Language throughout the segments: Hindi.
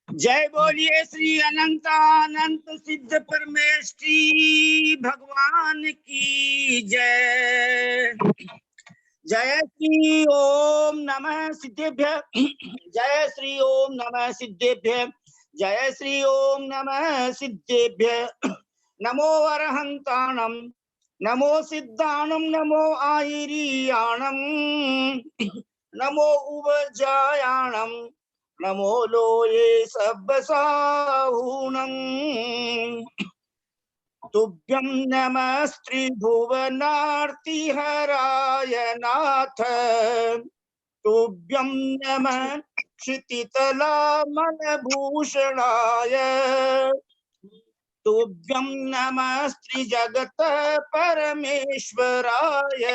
जय बोलिए श्री अनंतानंत सिद्ध परमेष्ठी भगवान की जय। जय श्री ओम नमः सिद्धेभ्य, जय श्री ओम नमः सिद्धेभ्य, जय श्री ओम नमः सिद्धेभ्य। नमो अरहंताणम, नमो सिद्धाणम, नमो आहिरियाणम, नमो उवजायाणम, नमो लोये सब्बसाहूणम्। तुभ्यं नमः त्रिभुवनार्तिहराय नाथ, तुभ्यं नमः क्षितितलामलभूषणाय, तुभ्यं नमः त्रिजगत परमेश्वराय,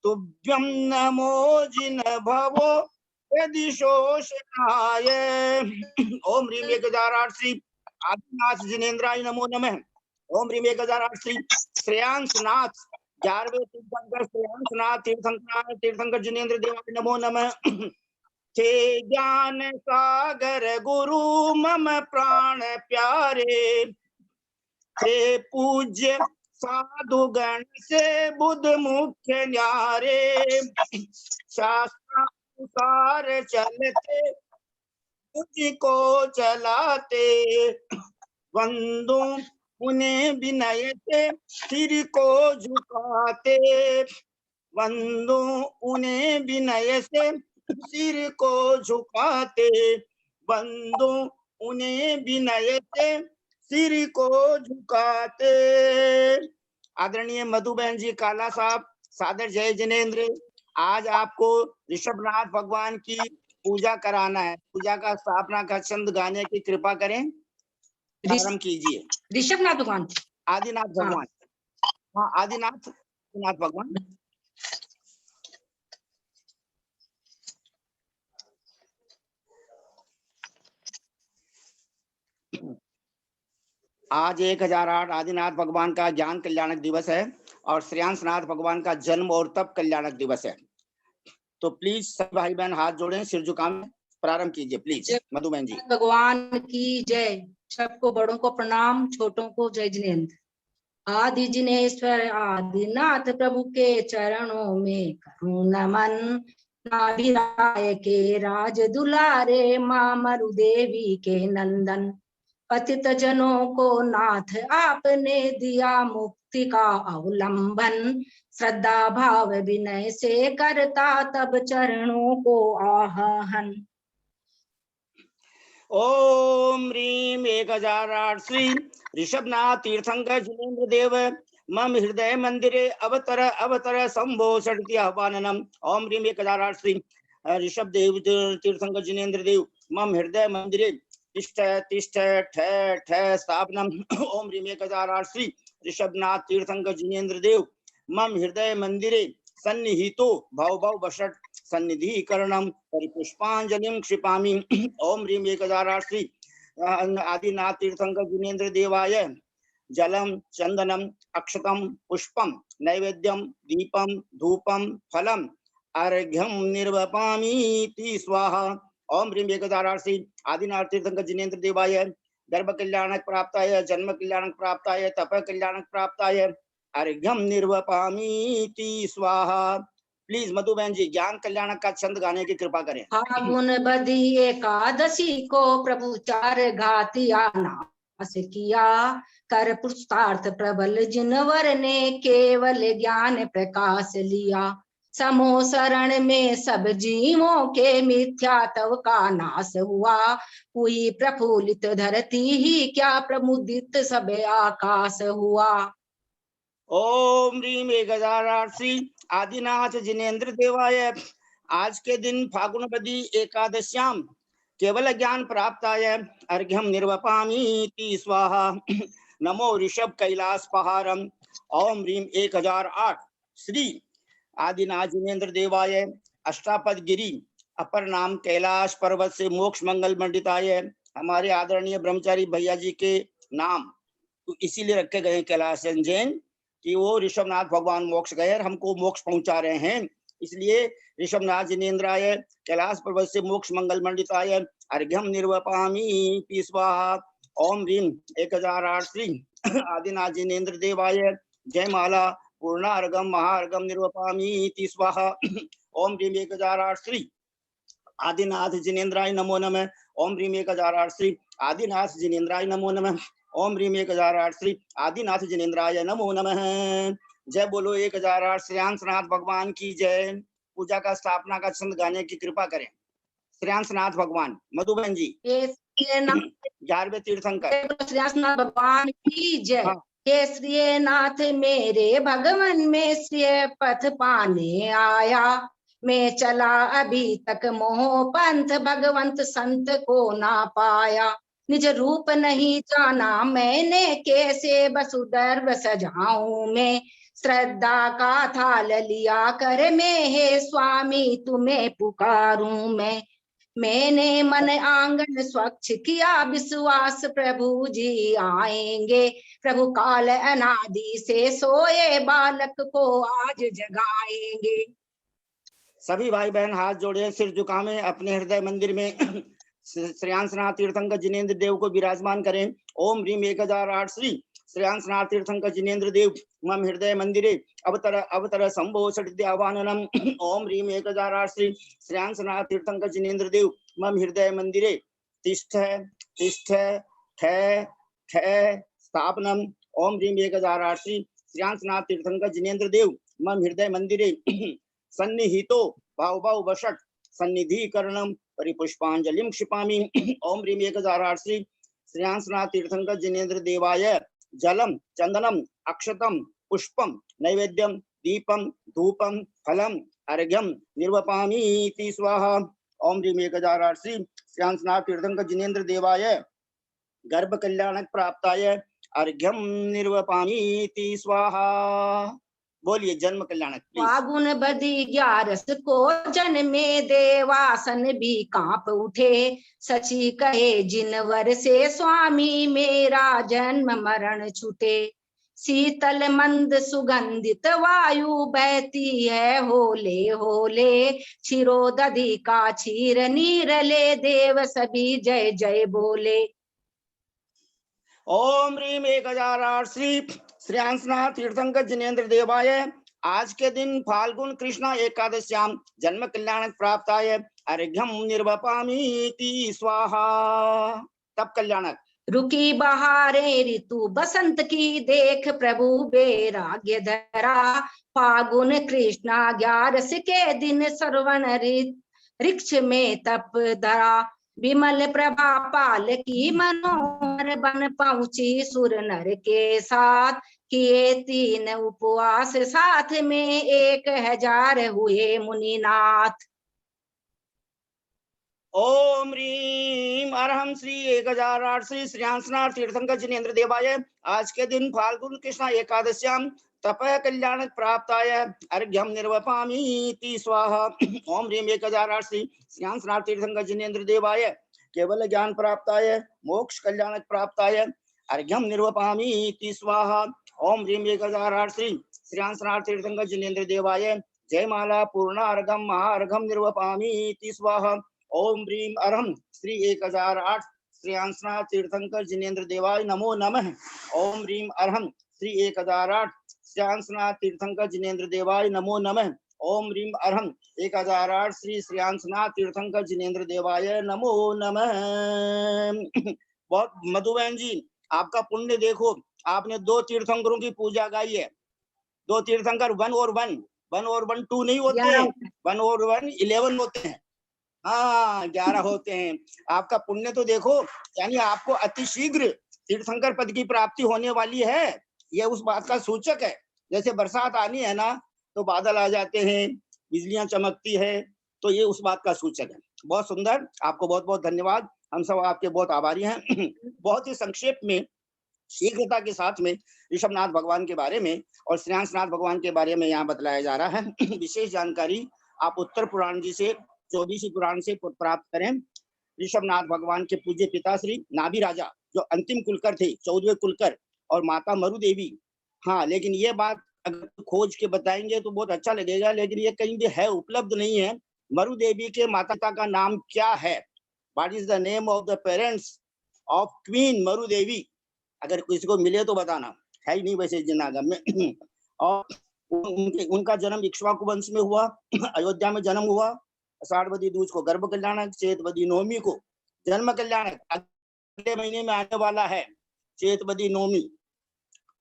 तुभ्यं नमो जिनभवो यदिशोषणाय। ओम ह्रीं 1008 श्री आदिनाथ जिनेन्द्राय नमो नमः। ओम ह्रीं 1008 श्री श्रेयांसनाथ 11वें तीर्थंकर श्रेयांसनाथ तीर्थंकर जिनेन्द्र देवाय नमो नमः। थे ज्ञान सागर गुरु मम प्राण प्यारे, थे पूज्य साधु गण से बुध मुख्य न्यारे, शास्त्रानुसार चलते तुझको चलाते, वंदो उन्हें विनय से सिर को झुकाते, वंदो उन्हें विनय से सिर को झुकाते, वंदो उन्हें विनय से सिर को झुकाते। आदरणीय मधु बहन जी काला साहब, सादर जय जिनेन्द्र। आज आपको ऋषभनाथ भगवान की पूजा कराना है। पूजा का स्थापना का छंद गाने की कृपा करें, प्रारंभ कीजिए। ऋषभनाथ भगवान, आदिनाथ भगवान, हाँ आदिनाथ भगवान। आज 1008 आदिनाथ भगवान का ज्ञान कल्याणक दिवस है और श्रेयांसनाथ भगवान का जन्म और तप कल्याणक दिवस है। तो प्लीज सब भाई बहन हाथ जोड़ें, सिर झुकाएं, प्रारंभ कीजिए प्लीज। मधु बहन जी। भगवान की जय। सबको बड़ों को प्रणाम, छोटों को जय जिनेन्द्र। आदि जिनेश्वर आदिनाथ प्रभु के चरणों में करूं नमन, नाभिराय के राज दुलारे मां मरु देवी के नंदन, पतित जनों को नाथ आपने दिया मुक्ति का अवलंबन, श्रद्धा भाव विनय से करता तब चरणों को आह्वान। ओम ह्रीं 1008 श्री ऋषभनाथ तीर्थंकर जिनेन्द्र देव मम हृदय मंदिरे अवतर संभो षडति आह्वाननम। ओम ह्रीं 1008 श्री ऋषभ देव तीर्थंकर जिनेन्द्र देव मम हृदय मंदिरे तिष्ठ तिष्ठ ठ ठ स्थापनम। ओम ह्रीं 1008 श्री ऋषभनाथ तीर्थंकर जिनेन्द्र देव मम हृदय मंदिरे सन्निहितो भव भव वषट सन्निधिकरणम परिपुष्पांजलिं क्षिपामि। ओम ह्रीं 1008 श्री आदिनाथ तीर्थंकर जिनेन्द्र देवाय जलम चंदनम अक्षतम पुष्पम नैवेद्यम दीपम धूपम फलम अर्घ्यम निर्वपामीति स्वाहा। ओम ह्रीं 1008 श्री आदिनाथ तीर्थंकर जिनेन्द्र देवाय गर्भ कल्याणक प्राप्ताय, जन्म कल्याणक प्राप्ताय, तप कल्याणक प्राप्ताय अर्घ्यम निर्वपामीति स्वाहा। प्लीज मधु बहन जी ज्ञान कल्याणक का छंद गाने की कृपा करें। फागुन बदी एकादशी को प्रभु चार घातिया नाश किया, कर पुरुषार्थ प्रबल जिनवर ने केवल ज्ञान प्रकाश लिया, समो शरण में सब जीवों के मिथ्या तव का नाश हुआ। हुई प्रफुल्लित धरती ही क्या प्रमुदित सब आकाश हुआ। ओम ह्रीम 1008 श्री आदिनाथ जिनेन्द्र देवाय। आज के दिन फागुनवदी एकादश्याम केवल ज्ञान प्राप्ताय अर्घ्यम निर्वपामीति स्वाहा। नमो ऋषभ कैलाश पहारम। ओम ह्रीम 1008 श्री आदिनाथ जिनेन्द्र देवाय। अष्टापद गिरी अपर नाम कैलाश पर्वत से मोक्ष मंगल मंडिताय। हमारे आदरणीय ब्रह्मचारी भैया जी के नाम तो इसीलिए रखे गए कैलाश जैन कि वो ऋषभनाथ भगवान मोक्ष गए और हमको मोक्ष पहुंचा रहे हैं। इसलिए ऋषभनाथ जिनेन्द्राय कैलाश पर्वत से मोक्ष मंगल मंडिताय अर्घ्यम निर्वपामी स्वाहा। ओम ह्रीम 1008 श्री आदिनाथ जिनेन्द्र देवाय। जय माला पूर्णार्घम महार्घम निर्वपामी स्वाहा। ओम ह्रीम 1008 श्री आदिनाथ जिनेन्द्राय नमो नमः। ओम ह्रीम 1008 श्री आदिनाथ जिनेन्द्राय नमो नमः। ओम ह्रीम 1008 श्री आदिनाथ जिनेन्द्राय नमो नमः। जय बोलो 1008 श्रेयांसनाथ भगवान की जय। पूजा का स्थापना का छंद गाने की कृपा करें। श्रेयांसनाथ भगवान मधुबन जी 11वें तीर्थंकर। श्रेयांसनाथ भगवान की जय। हाँ। हे श्री नाथ मेरे भगवन में श्रेय पथ पाने आया। मैं चला अभी तक मोह पंथ भगवंत संत को ना पाया। निज रूप नहीं जाना मैंने कैसे वसुधर्व सजाऊं मैं। श्रद्धा का थाल लिया कर मैं हे स्वामी तुम्हें पुकारूं मैं। मैंने मन आंगन स्वच्छ किया विश्वास प्रभु जी आएंगे। प्रभु काल अनादि से सोए बालक को आज जगाएंगे। सभी भाई बहन हाथ जोड़े सिर झुकाएं अपने हृदय मंदिर में श्रेयांसनाथ तीर्थंकर जिनेन्द्र देव को विराजमान करें। ओम ह्रीम 1008 श्री श्रेयांसनाथ तीर्थंकर जिनेन्द्र देव मम हृदय मंदिरे अवतर अवतर संभो षट्ति आह्वाननम। ओम ह्रीम 1008 श्री श्रेयांसनाथ तीर्थंकर जिनेन्द्र देव मम हृदय मंदिरे तिष्ठ तिष्ठ ठय ठय स्थापनम। ओम ह्रीम 1008 श्री श्रेयांसनाथ तीर्थंकर जिनेन्द्र देव मम हृदय मंदिरे सन्निहितो भाव भाव वशट सन्निधिकरणम परिपुष्पांजलिम क्षिपामि। ओम ह्रीम 1008 श्री श्रेयांसनाथ तीर्थंकर जिनेन्द्र देवाय जलम चंदनम अक्षतम पुष्पम नैवेद्यम दीपम धूपम फलम अर्घ्यम निर्वपामीति स्वाहा। ओम ह्रीम 1008 श्री श्रेयांसनाथ तीर्थंकर जिनेन्द्र देवाय गर्भ कल्याणक प्राप्ताय अर्घ्यम निर्वपामीति स्वाहा। बोलिए जन्म कल्याणक। फागुन बदी 11 को जन्मे देवासन भी कांप उठे। सची कहे जिनवर से स्वामी मेरा जन्म मरण छूटे। शीतल मंद सुगंधित वायु बहती है होले होले। क्षीरोदधि का क्षीर नीर ले देव सभी जय जय बोले। ओम ह्रीम 1008 श्री श्रेयांसनाथ तीर्थंकर जिनेन्द्र देवाय। आज के दिन फाल्गुन कृष्ण एकादश्याम जन्म कल्याण प्राप्ताय अर्घ्यम निर्वपामीति स्वाहा। तब कल्याणक। रुकी बहारे ऋतु बसंत की देख प्रभु वैराग्य धरा। फागुन कृष्णा 11 के दिन श्रवण वृक्ष में तप धरा। विमल प्रभा पाल की मनोहर बन पहुंची सुर नर के साथ। किए 3 उपवास साथ में 1000 हुए मुनिनाथ। ओम ह्रीम अरहम श्री 1008 श्री श्रेयांसनाथ तीर्थंकर जिनेन्द्र देवाय। आज के दिन फाल्गुन कृष्ण एकादश्याम तप कल्याण प्राप्ताय अर्घ्यम निर्वपामीति स्वाहा। ओम ह्रीम 1008 श्री श्रेयांसनाथ तीर्थंकर जिनेन्द्र देवाय केवल ज्ञान प्राप्ताय मोक्ष कल्याण प्राप्ताय अर्घ्यम निर्वपामीति स्वाहा। ओम ह्रीम 1008 श्री श्रेयांसनाथ तीर्थंकर जिनेन्द्र देवाय जय माला पूर्णार्घम महार्घम निर्वपामीति स्वाहा। ओम ह्रीम अरहम श्री 1008 श्रेयांसनाथ तीर्थंकर जिनेन्द्र देवाय नमो नमः। ओम ह्रीम अरहम श्री 1008 श्रेयांसनाथ तीर्थंकर जिनेन्द्र देवाय नमो नमः। ओम ह्रीम अरहम 1008 श्री श्रेयांसनाथ तीर्थंकर जिनेन्द्र देवाय नमो नमः। बहुत मधुबन जी आपका पुण्य देखो, आपने 2 तीर्थंकरों की पूजा गाई है। 2 तीर्थंकर 1 और 1 1 और 1 2 नहीं होते, 1 और 1 11 होते हैं। हाँ 11 होते हैं। आपका पुण्य तो देखो, यानी आपको अति शीघ्र तीर्थंकर पद की प्राप्ति होने वाली है, यह उस बात का सूचक है। जैसे बरसात आनी है ना, तो बादल आ जाते हैं, बिजलियां चमकती है, तो ये उस बात का सूचक है। बहुत सुंदर, आपको बहुत बहुत धन्यवाद, हम सब आपके बहुत आभारी हैं। बहुत ही संक्षेप में, शीघ्रता के साथ में ऋषभनाथ भगवान के बारे में और श्रेयांसनाथ भगवान के बारे में यहाँ बतलाया जा रहा है। विशेष जानकारी आप उत्तर पुराण जी से, 24 पुराण से प्राप्त करें। ऋषभनाथ भगवान के पूज्य पिता श्री नाभि राजा जो अंतिम कुलकर थे, 14वें कुलकर, और माता मरु देवी। हाँ, लेकिन ये बात अगर खोज के बताएंगे तो बहुत अच्छा लगेगा, लेकिन ये कहीं भी है, उपलब्ध नहीं है। मरु देवी के माता पिता का नाम क्या है? What is the name of the parents of queen मरु देवी? अगर किसी को मिले तो बताना, है ही नहीं वैसे जनागम में। और उनका जन्म इक्ष्वाकु वंश में हुआ। अयोध्या में जन्म हुआ। आषाढ़वदी दूज को गर्भ कल्याणक, चैतवदी नवमी को जन्म कल्याणक, अगले महीने में आने वाला है चैतवदी नवमी,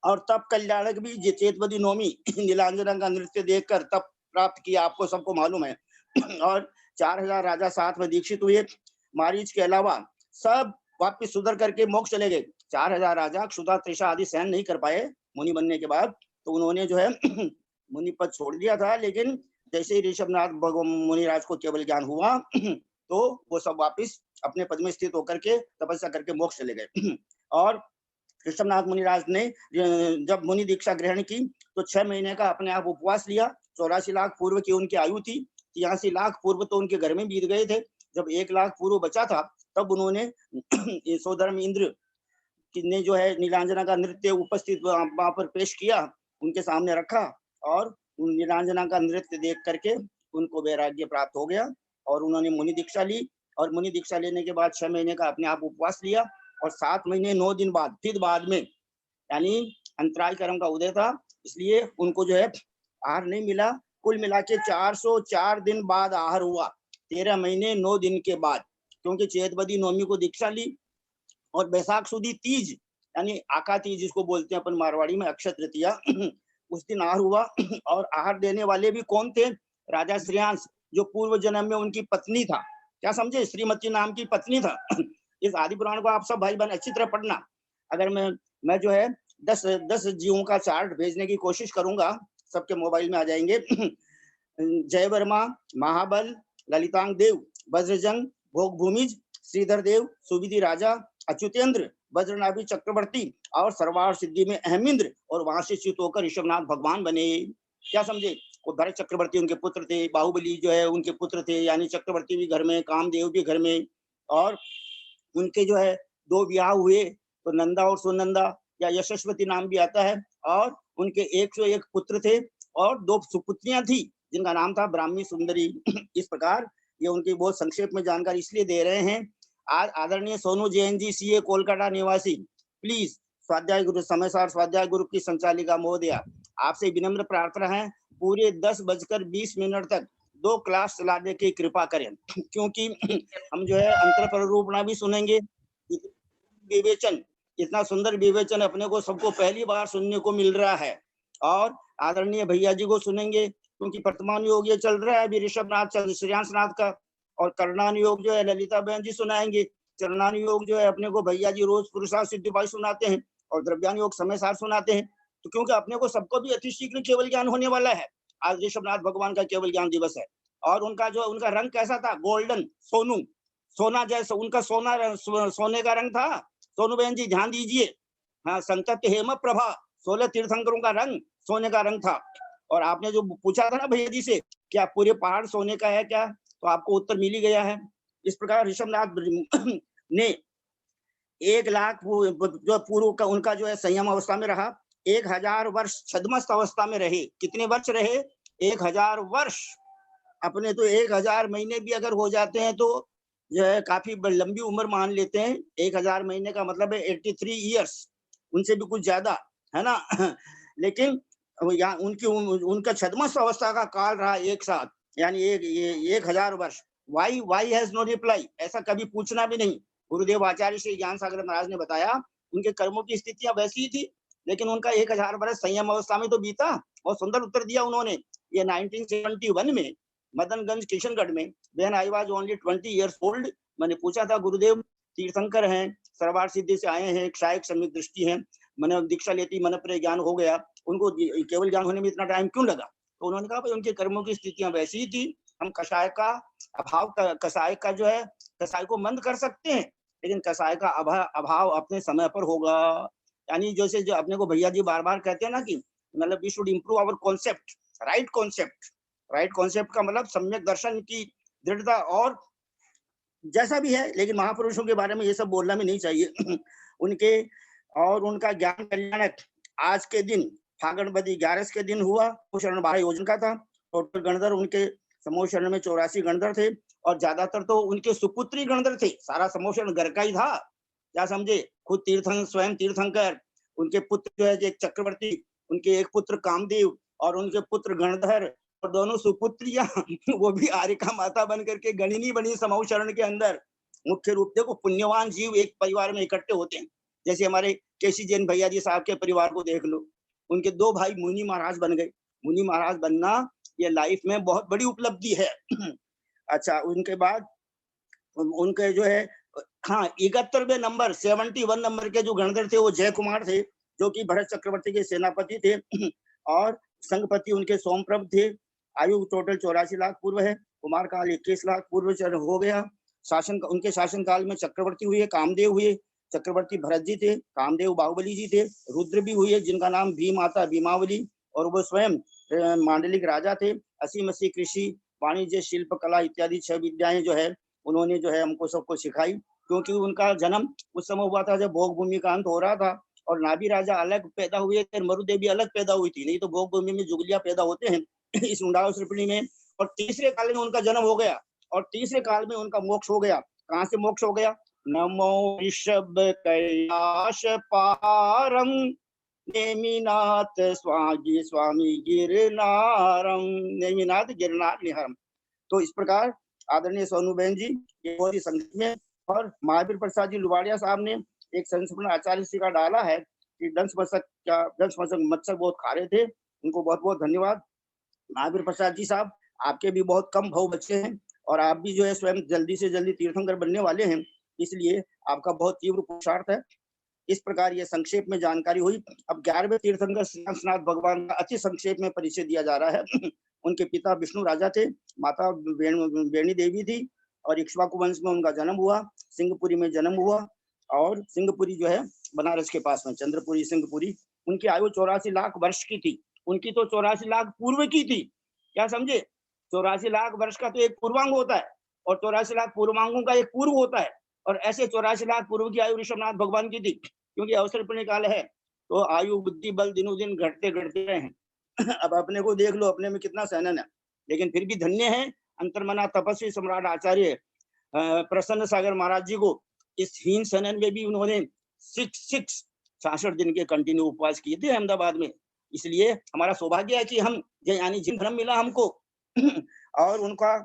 और तब कल्याणक भी चैतवदी नवमी। नीलांजना का नृत्य देखकर तब प्राप्त किया, आपको सबको मालूम है। और 4000 राजा साथ में दीक्षित हुए। मारीच के अलावा सब वापिस सुधर करके मोक्ष चले गए। 4000 राजा क्षुधा तृषा आदि सहन नहीं कर पाए मुनि बनने के बाद, तो उन्होंने जो है मुनि पद छोड़ दिया था। लेकिन जैसे ही ऋषभनाथ मुनिराज को केवल ज्ञान हुआ, तो वो सब वापिस अपने पद में स्थित होकर के तपस्या करके मोक्ष चले गए। और ऋषभनाथ मुनिराज ने जब मुनि दीक्षा ग्रहण की तो 6 महीने का अपने आप उपवास लिया। 84 लाख पूर्व की उनकी आयु थी। 83 लाख पूर्व तो उनके घर में बीत गए थे। जब 1 लाख पूर्व बचा था, तब उन्होंने सोधर्म इंद्र ने जो है नीलांजना का नृत्य उपस्थित वहां पर पेश किया, उनके सामने रखा, और नीलांजना का नृत्य देख करके उनको वैराग्य प्राप्त हो गया और उन्होंने मुनि दीक्षा ली। और मुनि दीक्षा लेने के बाद 6 महीने का अपने आप उपवास लिया, और 7 महीने 9 दिन बाद फिर बाद में, यानी अंतराय कर्म का उदय था, इसलिए उनको जो है आहार नहीं मिला। कुल मिला के 404 दिन बाद आहार हुआ, 13 महीने 9 दिन के बाद, क्योंकि चैतवदी नवमी को दीक्षा ली। और बैसाख सुदी तीज, यानी आका तीज जिसको बोलते हैं अपन मारवाड़ी में, अक्षय तृतीया, उस दिन आहार हुआ। और आहार देने वाले भी कौन थे? राजा श्रेयांस, जो पूर्व जन्म में उनकी पत्नी था। क्या समझे? श्रीमती नाम की पत्नी था। इस आदि पुराण को आप सब भाई बहन अच्छी तरह पढ़ना। अगर मैं जो है 10 जीवों का चार्ट भेजने की कोशिश करूंगा, सबके मोबाइल में आ जाएंगे। जय वर्मा, महाबल, ललितांग देव, वज्रजंग, भोग भूमिज, श्रीधर देव, सुविधि राजा, अच्युतेंद्र, वज्रनाभि चक्रवर्ती, और सर्वार सिद्धि में अहमिंद्र, और वहां से च्युत होकर ऋषभनाथ भगवान बने। क्या समझे? वो भरत चक्रवर्ती उनके पुत्र थे, बाहुबली जो है उनके पुत्र थे, यानी चक्रवर्ती भी घर में, कामदेव भी घर में। और उनके जो है 2 ब्याह हुए, तो नंदा और सुनंदा, या यशस्वती नाम भी आता है। और उनके 101 पुत्र थे और 2 सुपुत्रियां थी, जिनका नाम था ब्राह्मी सुंदरी। इस प्रकार ये उनकी बहुत संक्षेप में जानकारी इसलिए दे रहे हैं। आज आदरणीय सोनू जैन जी, सीए कोलकाता निवासी, प्लीज स्वाध्याय गुरु समयसार स्वाध्याय गुरु की संचालिका महोदया, आपसे विनम्र प्रार्थना है, पूरे 10:20 तक 2 क्लास चलाने की कृपा करें। क्योंकि हम जो है अंतर प्ररूपणा भी सुनेंगे, विवेचन, इतना सुंदर विवेचन अपने को सबको पहली बार सुनने को मिल रहा है। और आदरणीय भैया जी को सुनेंगे, क्योंकि वर्तमान योग ये चल रहा है अभी ऋषभनाथ श्रेयांसनाथ का, और करणान योग जो है ललिता बहन जी सुनाएंगे। चरणान योग जो है अपने को भैया जी रोज पुरुषार्थ सिद्धिबाई सुनाते हैं, और द्रव्यान योग समय सार सुनाते हैं। तो क्योंकि अपने को सबको भी अति शीघ्र केवल ज्ञान होने वाला है। आज ऋषभनाथ भगवान का केवल ज्ञान दिवस है। और उनका रंग कैसा था? गोल्डन, सोनू, सोना जैसा उनका सोने का रंग था। सोनू बहन जी ध्यान दीजिए। हाँ, संतप्त हेम प्रभा, 16 तीर्थंकरों का रंग सोने का रंग था। और आपने जो पूछा था ना भैया जी से, क्या पूरे पहाड़ सोने का है क्या, तो आपको उत्तर मिल ही गया है। इस प्रकार ऋषभनाथ ने 1 लाख जो पूर्व का उनका जो है संयम अवस्था में रहा, 1000 वर्ष छद्मस्त अवस्था में रहे। कितने वर्ष रहे? 1000 वर्ष। अपने तो 1000 महीने भी अगर हो जाते हैं तो जो है काफी लंबी उम्र मान लेते हैं। 1000 महीने का मतलब है 83 ईयर्स, उनसे भी कुछ ज्यादा, है ना। लेकिन यहाँ उनका छद्मस्त अवस्था का काल रहा एक साथ, यानी 1000 वर्ष। वाई हैज नो रिप्लाई, ऐसा कभी पूछना भी नहीं। गुरुदेव आचार्य श्री ज्ञान सागर महाराज ने बताया, उनके कर्मों की स्थितियां वैसी ही थी, लेकिन उनका 1000 वर्ष संयम अवस्था में तो बीता। बहुत सुंदर उत्तर दिया उन्होंने। ये 1971 में मदनगंज किशनगढ़ में, when I was only 20 years old, मैंने पूछा था गुरुदेव तीर्थंकर हैं, सरवार सिद्धि से आए हैं, क्षायक सम्यक दृष्टि है, मैंने दीक्षा लेती मन पर ज्ञान हो गया, उनको केवल ज्ञान होने में इतना टाइम क्यों लगा? तो उन्होंने कहा भाई उनके कर्मों की स्थितियां वैसी ही थी, हम कषाय का अभाव, कषाय का जो है कषाय को मंद कर सकते हैं, लेकिन कषाय का अभाव अपने समय पर होगा। यानी जैसे जो अपने को भैया जी बार बार कहते हैं ना कि मतलब we should improve our concept, right concept, right concept का मतलब सम्यक दर्शन की दृढ़ता, और जैसा भी है, लेकिन महापुरुषों के बारे में ये सब बोलना भी नहीं चाहिए उनके और उनका ज्ञान कल्याणक आज के दिन फागण बदी 11 के दिन हुआ। शरण 12 योजना का था। टोटल गणधर उनके समूह शरण में 84 गणधर थे, और ज्यादातर तो उनके सुपुत्री गणधर थे। सारा समूह शरण घर का ही था, क्या समझे। खुद तीर्थंकर, स्वयं तीर्थंकर, उनके पुत्र जो है एक चक्रवर्ती, उनके एक पुत्र कामदेव और उनके पुत्र गणधर, और दोनों सुपुत्रियां वो भी आरिका माता बन करके गणिनी बनी समूह शरण के अंदर। मुख्य रूप देखो, पुण्यवान जीव एक परिवार में इकट्ठे होते हैं। जैसे हमारे केसी जैन भैया जी साहब के परिवार को देख लो, उनके 2 भाई मुनि महाराज बन गए। मुनि महाराज बनना ये लाइफ में बहुत बड़ी उपलब्धि है। अच्छा, उनके बाद उनके जो है, हाँ, 71वें नंबर 71 नंबर के जो गणधर थे वो जय कुमार थे, जो कि भरत चक्रवर्ती के सेनापति थे और संघपति उनके सोमप्रभ थे। आयु टोटल 84 लाख पूर्व है। कुमार काल 21 लाख पूर्व हो गया। शासन, उनके शासन काल में चक्रवर्ती हुए, कामदेव हुए। चक्रवर्ती भरत जी थे, कामदेव बाहुबली जी थे, रुद्र भी हुए जिनका नाम भीम आता, भीमावली, और वो स्वयं मांडलिक राजा थे। 80 कृषि, वाणिज्य, शिल्प कला इत्यादि 6 विद्याएं जो है उन्होंने जो है हमको सबको सिखाई, क्योंकि उनका जन्म उस समय हुआ था जब भोग भूमि का अंत हो रहा था, और नाभि राजा अलग पैदा हुए थे, मरुदेवी अलग पैदा हुई थी। नहीं तो भोग भूमि में जुगलिया पैदा होते हैं इस उंडाव श्रीपणी में। और तीसरे काल में उनका जन्म हो गया, और तीसरे काल में उनका मोक्ष हो गया। कहाँ से मोक्ष हो गया? नमो ऋषभ कैलाश पारम नेमिनाथ स्वामी गिरनारम, नेमिनाथ गिरनार निहरम। तो इस प्रकार आदरणीय सोनू बहन जी, ये बहुत ही संक्षिप्त में, और महावीर प्रसाद जी लुबाड़िया साहब ने एक संस्मरण आचार्य श्री का डाला है कि दंश मत्सक बहुत खा रहे थे। उनको बहुत बहुत धन्यवाद। महावीर प्रसाद जी साहब, आपके भी बहुत कम भाव बच्चे हैं, और आप भी जो है स्वयं जल्दी से जल्दी तीर्थंकर बनने वाले हैं, इसलिए आपका बहुत तीव्र पुरुषार्थ है। इस प्रकार ये संक्षेप में जानकारी हुई। अब 11वें तीर्थंकर श्रीनाथ भगवान का अति संक्षेप में परिचय दिया जा रहा है। उनके पिता विष्णु राजा थे, माता वेणी देवी थी, और इक्ष्वाकु वंश में उनका जन्म हुआ। सिंहपुरी में जन्म हुआ, और सिंहपुरी जो है बनारस के पास में, चंद्रपुरी सिंहपुरी। उनकी आयु 84 लाख वर्ष की थी। उनकी तो 84 लाख पूर्व की थी, क्या समझे। 84 लाख वर्ष का तो एक पूर्वांग होता है, और 84 लाख पूर्वांगों का एक पूर्व होता है, और ऐसे 84 लाख पूर्व की आयु ऋषभनाथ भगवान की थी। क्योंकि अवसर पुण्य काल है, तो आयु बुद्धि बल दिनों दिन घटते घटते रहे हैं। अब अपने को देख लो, अपने में कितना सहनन है, लेकिन फिर भी धन्य है अंतर्मना तपस्वी सम्राट आचार्य प्रसन्न सागर महाराज जी को। इस हीन सहनन में भी उन्होंने 66 दिन के कंटिन्यू उपवास किए थे अहमदाबाद में। इसलिए हमारा सौभाग्य है कि हम यानी जिन धर्म मिला हमको और उनका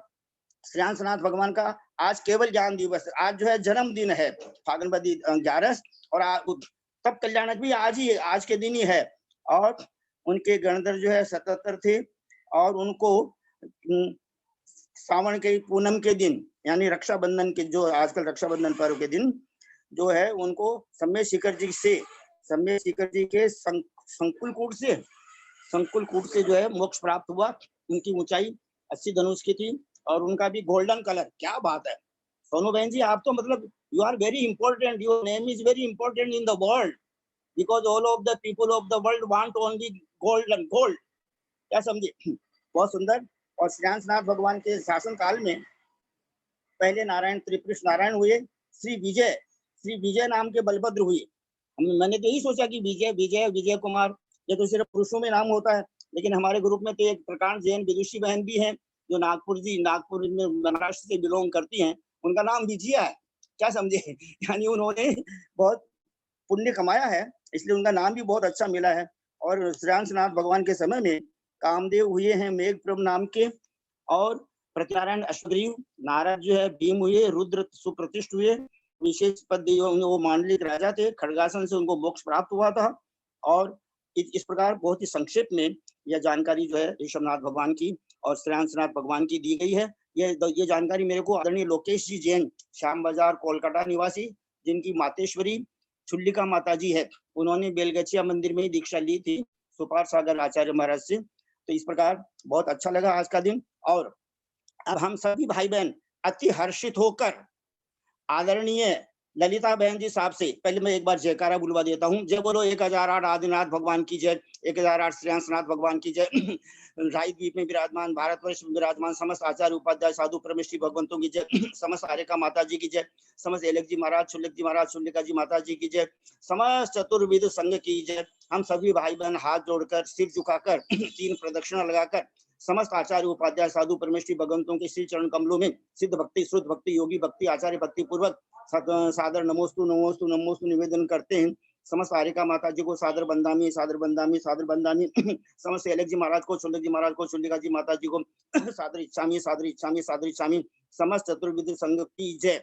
श्रेयांसनाथ भगवान का आज केवल ज्ञान दिवस, आज जो है जन्मदिन है, फागण बदी 11, और तब कल्याणक भी आज ही, आज के दिन ही है। और उनके गणधर जो है 77 थे, और उनको सावन के पूनम के दिन, यानी रक्षाबंधन के, जो आजकल रक्षाबंधन पर्व के दिन जो है, उनको सम्य शिखर जी के संकुल कूट से जो है मोक्ष प्राप्त हुआ। उनकी ऊंचाई 80 धनुष की थी, और उनका भी गोल्डन कलर। क्या बात है सोनू बहन जी, आप तो मतलब you are very important, your name is very important in the world, because all of the people of the world want only gold and gold, क्या समझे। बहुत सुंदर। और श्रेयांसनाथ भगवान के शासन काल में पहले नारायण त्रिपुरुष नारायण हुए, श्री विजय नाम के बलभद्र हुए। मैंने तो यही सोचा कि विजय कुमार, ये तो सिर्फ पुरुषों में नाम होता है, लेकिन हमारे ग्रुप में तो एक प्रकांड जैन विदुषी बहन भी हैं, जो नागपुर में महाराष्ट्र से बिलोंग करती हैं। उनका नाम विजया है, क्या समझे। यानी उन्होंने बहुत पुण्य कमाया है, इसलिए उनका नाम भी बहुत अच्छा मिला है। और श्रेयांसनाथ भगवान के समय में कामदेव हुए हैं मेघ प्रभ नाम के, और प्रत्यारायण अश्वग्रीव, नारद जो है भीम हुए, रुद्र सुप्रतिष्ठ हुए। विशेष पद वो मांडलिक राजा थे, खड़गासन से उनको मोक्ष प्राप्त हुआ था। और इस प्रकार बहुत ही संक्षेप में यह जानकारी जो है ऋषभनाथ भगवान की और श्रेयांशनाथ भगवान की दी गई है। ये जानकारी मेरे को आदरणीय लोकेश जी जैन, श्याम बाजार कोलकाता निवासी, जिनकी मातेश्वरी चुल्लिका माता जी है, उन्होंने बेलगछिया मंदिर में ही दीक्षा ली थी सुपार सागर आचार्य महाराज से। तो इस प्रकार बहुत अच्छा लगा आज का दिन। और अब हम सभी भाई बहन अति हर्षित होकर आदरणीय ललिता बहन जी साहब से पहले मैं एक बार जयकारा बुलवा देता हूँ। जय बोलो 1008 आदिनाथ भगवान की जय, 1008 श्रेयांशनाथ भगवान की जय। राय द्वीप में विराजमान, भारतवर्ष में विराजमान समस्त आचार्य उपाध्याय साधु परमेश्वरी भगवंतों की जय, समस्त आर्यका माता जी की जय, समस्त एलक जी महाराज, शुल्लक जी महाराज, शुल्लिका जी माता जी की जय, समस्त चतुर्विद संघ की जय। हम सभी भाई बहन हाथ जोड़कर सिर झुकाकर 3 प्रदक्षिणा लगाकर समस्त आचार्य उपाध्याय साधु परमेश्वरी भगवंतों के श्री चरण कमलों में सिद्ध भक्ति, शुद्ध भक्ति, योगी भक्ति, आचार्य भक्ति पूर्वक सादर नमोस्तु नमोस्तु नमोस्तु निवेदन करते हैं। समस्त आर्यका माता जी को सादर बंदामी, सादर बंदामी, सादर बंदामी। समस्त एलक जी महाराज को, शुल्लक जी महाराज को, शुल्लिका जी माता जी को सादर इच्छामी, सादर इच्छामी, सादर इच्छामी। समस्त चतुर्विद संघ की जय।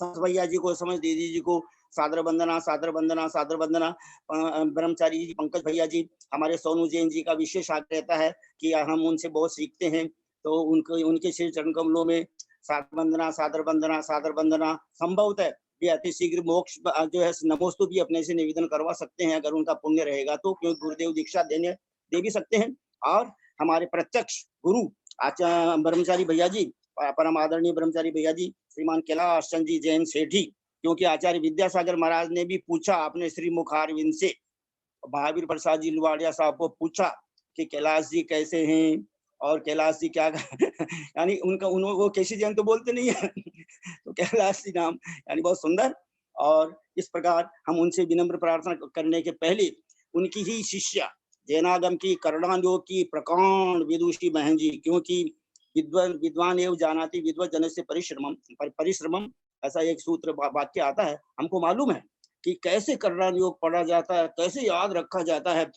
भैया जी को, समस्त दीदी जी को सादर वंदना, सादर वंदना, सादर वंदना। ब्रह्मचारी जी, पंकज भैया जी, हमारे सोनू जैन जी का विशेष आग्रह रहता है कि हम उनसे बहुत सीखते हैं, तो उनके श्री चरण कमलों में सादर वंदना, सादर वंदना, सादर वंदना। संभवतः ये अति शीघ्र मोक्ष जो है नमोस्तु भी अपने से निवेदन करवा सकते हैं अगर उनका पुण्य रहेगा तो, क्योंकि गुरुदेव दीक्षा दे भी सकते हैं। और हमारे प्रत्यक्ष गुरु आचार्य ब्रह्मचारी भैया जी, परम आदरणीय ब्रह्मचारी भैया जी, श्रीमान कैलाश चंद जी जैन सेठी, क्योंकि आचार्य विद्यासागर महाराज ने भी पूछा अपने श्री मुखारविंद से, महावीर प्रसाद जी लुवाड़िया साहब को पूछा कि कैलाश जी कैसे हैं और कैलाश जी क्या यानी उनका वो केसी जैन तो बोलते नहीं है तो कैलाश जी नाम यानी बहुत सुंदर। और इस प्रकार हम उनसे विनम्र प्रार्थना करने के पहले उनकी ही शिष्या जैनागम की कर्णायोग की प्रकांड विदुषी बहन जी, क्योंकि विद्वान एवं जानाति विद्वत जन से परिश्रमम, ऐसा एक सूत्र वाक्य आता है। हमको मालूम है कि कैसे कर्णान योग पढ़ा जाता है, कैसे याद रखा जाता है।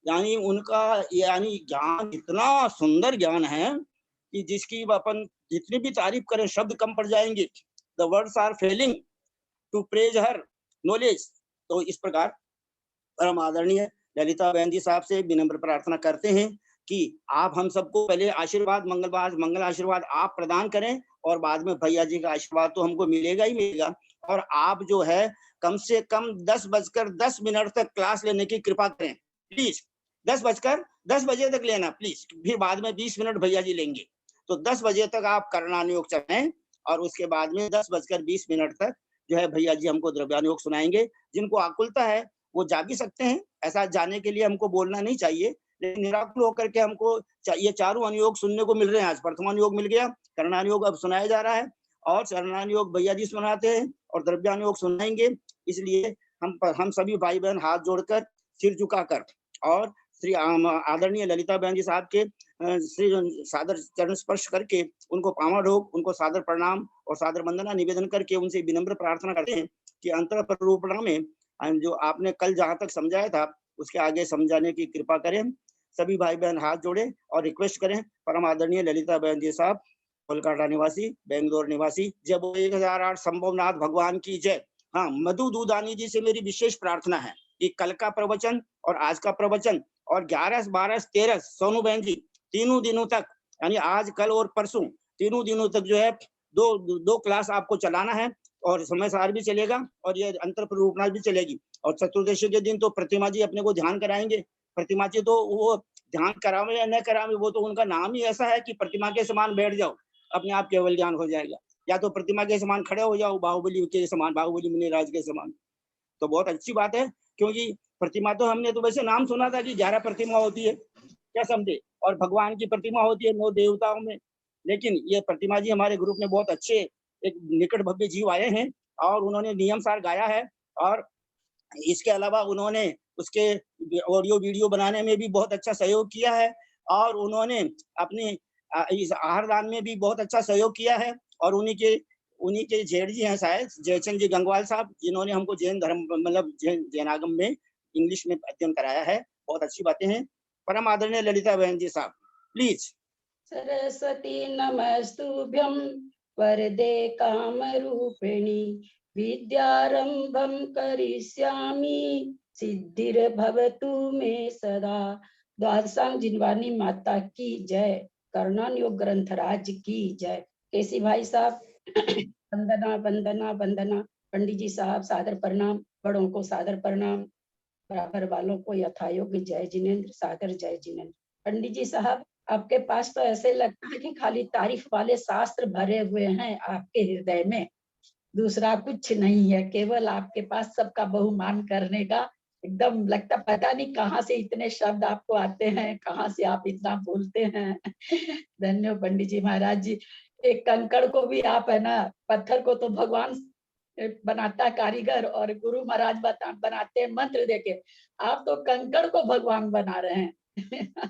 यानी उनका यानी ज्ञान इतना सुंदर ज्ञान है कि जिसकी अपन जितनी भी तारीफ करें शब्द कम पड़ जाएंगे। The words are failing to praise her knowledge. तो इस प्रकार परम आदरणीय ललिता बहन जी साहब से विनम्र प्रार्थना करते हैं कि आप हम सबको पहले आशीर्वाद, मंगल आशीर्वाद आप प्रदान करें, और बाद में भैया जी का आशीर्वाद तो हमको मिलेगा ही मिलेगा। और आप जो है कम से कम 10:10 तक क्लास लेने की कृपा करें प्लीज। 10 बजे तक लेना प्लीज, फिर बाद में 20 मिनट भैया जी लेंगे। तो 10 बजे तक आप कर्णानुयोग चलें और उसके बाद में 10:20 तक जो है भैया जी हमको द्रव्यानुयोग सुनाएंगे। जिनको आकुलता है वो जा भी सकते हैं, ऐसा जाने के लिए हमको बोलना नहीं चाहिए, लेकिन निराकुल होकर के हमको ये चारों अनुयोग सुनने को मिल रहे हैं। आज प्रथमानुयोग मिल गया, कर्णानुयोग अब सुनाया जा रहा है, और चरणानुयोग भैया जी सुनाते हैं और द्रव्यानुयोग सुनाएंगे। इसलिए हम सभी भाई बहन हाथ जोड़कर सिर झुकाकर और श्री आदरणीय ललिता बहन जी साहब के श्री सादर चरण स्पर्श करके उनको पामाढोक, उनको सादर प्रणाम और सादर वंदना निवेदन करके उनसे विनम्र प्रार्थना करते हैं कि अंतर प्ररूपणा में जो आपने कल जहां तक समझाया था उसके आगे समझाने की कृपा करें। सभी भाई बहन हाथ जोड़े और रिक्वेस्ट करें परम आदरणीय ललिता बहन जी साहब, कोलकाता निवासी, बेंगलोर निवासी, जब 1008 संभवनाथ भगवान की जय। हाँ, मधु दूधानी जी से मेरी विशेष प्रार्थना है कि कल का प्रवचन और आज का प्रवचन और 11, 12, 13 सोनू बहन जी तीनों दिनों तक, यानी आज, कल और परसों तीनों दिनों तक जो है दो क्लास आपको चलाना है, और समय सार भी चलेगा और ये अंतर प्ररूपणा भी चलेगी। और चतुर्दशी के दिन तो प्रतिमा जी अपने को ध्यान कराएंगे। प्रतिमा जी तो वो ध्यान करावे या न करावे, वो तो उनका नाम ही ऐसा है कि प्रतिमा के समान बैठ जाओ, अपने आप केवल ज्ञान हो जाएगा, या तो प्रतिमा के समान खड़े हो जाओ, बाहुबली के समान, बाहुबली मुनिराज के समान। तो बहुत अच्छी बात है, क्योंकि प्रतिमा तो हमने तो वैसे नाम सुना था कि 11 प्रतिमा होती है, क्या समझे, और भगवान की प्रतिमा होती है 9 देवताओं में। लेकिन ये प्रतिमा जी हमारे ग्रुप में बहुत अच्छे एक निकट भव्य जीव आए हैं और उन्होंने नियम सार गाया है, और इसके अलावा उन्होंने उसके ऑडियो वीडियो बनाने में भी बहुत अच्छा सहयोग किया है, और उन्होंने अपने इस आहार दान में भी बहुत अच्छा सहयोग किया है। और उन्हीं के जेठ जी हैं शायद, जयचंद जी गंगवाल साहब, जिन्होंने हमको जैन धर्म मतलब जैनागम में इंग्लिश में अध्ययन कराया है। बहुत अच्छी बातें हैं। परम आदरणीय ललिता बहन जी साहब प्लीज। सरस्वती नमस्तुभ्यं वरदे कामरूपिणी विद्यारंभं करिष्यामि सिद्धिर्भवतु मे सदा द्वादशांग जिनवानी माता की जय, कर्णन योग ग्रंथराज की जय। केसी भाई साहब वंदना वंदना वंदना। पंडित जी साहब सादर प्रणाम, बड़ों को सादर प्रणाम, बराबर वालों को यथायोग्य जय जिनेन्द्र, सादर जय जिनेन्द्र। पंडित जी साहब, आपके पास तो ऐसे लगता है कि खाली तारीफ वाले शास्त्र भरे हुए हैं आपके हृदय में, दूसरा कुछ नहीं है, केवल आपके पास सबका बहुमान करने का एकदम लगता, पता नहीं कहाँ से इतने शब्द आपको आते हैं, कहाँ से आप इतना बोलते हैं। धन्य हो पंडित जी महाराज जी। एक कंकड़ को भी आप है ना, पत्थर को तो भगवान बनाता कारीगर और गुरु महाराज बनाते हैं मंत्र देके, आप तो कंकड़ को भगवान बना रहे हैं।